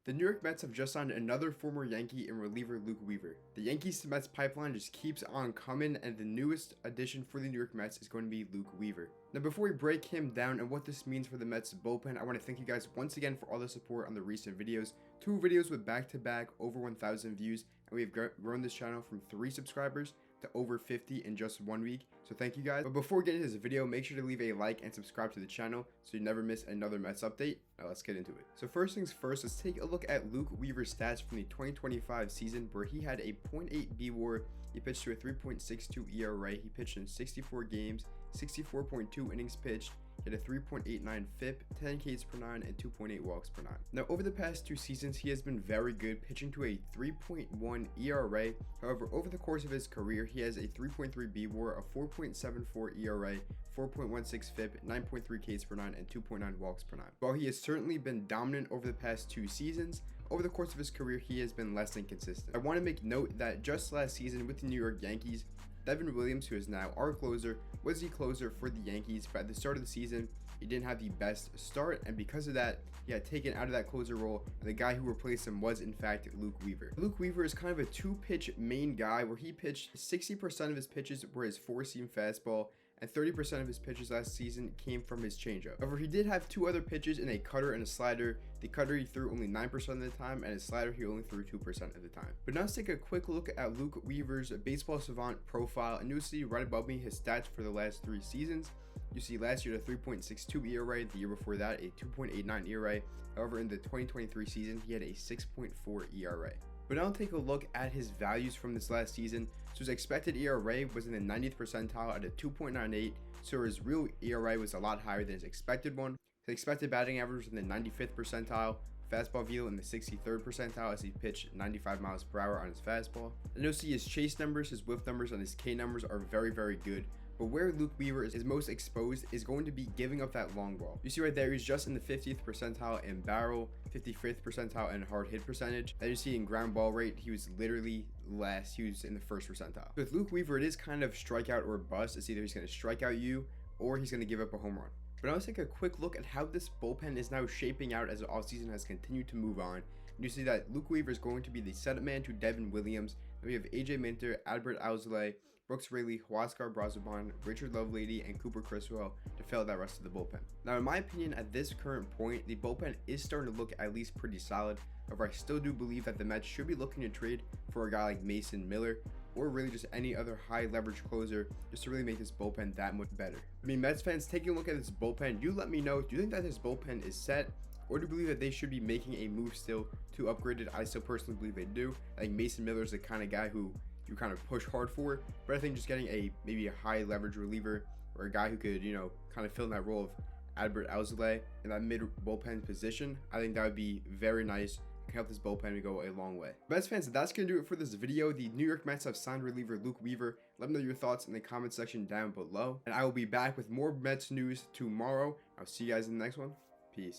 The New York Mets have just signed another former Yankee and reliever Luke Weaver. The Yankees to Mets pipeline just keeps on coming, and the newest addition for the New York Mets is going to be Luke Weaver. Now, before we break him down and what this means for the Mets bullpen, I want to thank you guys once again for all the support on the recent videos. 2 videos with back-to-back over 1,000 views, and we've grown this channel from 3 subscribers to over 50 in just 1 week, so thank you guys. But before getting into this video, make sure to leave a like and subscribe to the channel so you never miss another Mets update. Now let's get into it. So first things first, let's take a look at Luke Weaver's stats from the 2025 season, where he had a .8 B-WAR, he pitched to a 3.62 ERA, he pitched in 64 games, 64.2 innings pitched, he had a 3.89 FIP, 10 Ks per 9, and 2.8 walks per 9. Now, over the past 2 seasons, he has been very good, pitching to a 3.1 ERA. However, over the course of his career, he has a 3.3 B-WAR, a 4.74 ERA, 4.16 FIP, 9.3 Ks per 9, and 2.9 walks per 9. While he has certainly been dominant over the past 2 seasons, over the course of his career, he has been less than consistent. I want to make note that just last season with the New York Yankees, Devin Williams, who is now our closer, was the closer for the Yankees, but at the start of the season, he didn't have the best start, and because of that, he got taken out of that closer role, and the guy who replaced him was, in fact, Luke Weaver. Luke Weaver is kind of a 2-pitch main guy, where he pitched 60% of his pitches were his 4-seam fastball, and 30% of his pitches last season came from his changeup. However, he did have 2 other pitches in a cutter and a slider. The cutter he threw only 9% of the time, and his slider he only threw 2% of the time. But now let's take a quick look at Luke Weaver's Baseball Savant profile, and you'll see right above me his stats for the last 3 seasons. You see last year a 3.62 ERA, the year before that a 2.89 ERA. However, in the 2023 season, he had a 6.4 ERA. But now take a look at his values from this last season. So his expected ERA was in the 90th percentile at a 2.98, so his real ERA was a lot higher than his expected one. His expected batting average was in the 95th percentile, fastball velo in the 63rd percentile as he pitched 95 miles per hour on his fastball. And you'll see his chase numbers, his whiff numbers, and his K numbers are very, very good. But where Luke Weaver is most exposed is going to be giving up that long ball. You see right there, he's just in the 50th percentile in barrel, 55th percentile in hard hit percentage. And you see in ground ball rate, he was literally last. He was in the 1st percentile. With Luke Weaver, it is kind of strikeout or bust. It's either he's going to strike out you or he's going to give up a home run. But now let's take a quick look at how this bullpen is now shaping out as the offseason has continued to move on. And you see that Luke Weaver is going to be the setup man to Devin Williams. And we have AJ Minter, Albert Alzolay, Brooks Raley, Huascar Brazoban, Richard Lovelady, and Cooper Criswell to fill out that rest of the bullpen. Now, in my opinion, at this current point, the bullpen is starting to look at least pretty solid. However, I still do believe that the Mets should be looking to trade for a guy like Mason Miller, or really just any other high leverage closer, just to really make this bullpen that much better. I mean, Mets fans, taking a look at this bullpen, you let me know, do you think that this bullpen is set? Or do you believe that they should be making a move still to upgrade it? I still personally believe they do. I think Mason Miller is the kind of guy who you kind of push hard for, but I think just getting maybe a high leverage reliever or a guy who could, kind of fill in that role of Albert Alzolay in that mid bullpen position, I think that would be very nice. Can help this bullpen to go a long way. Mets fans, that's gonna do it for this video. The New York Mets have signed reliever Luke Weaver. Let me know your thoughts in the comment section down below, and I will be back with more Mets news tomorrow. I'll see you guys in the next one. Peace.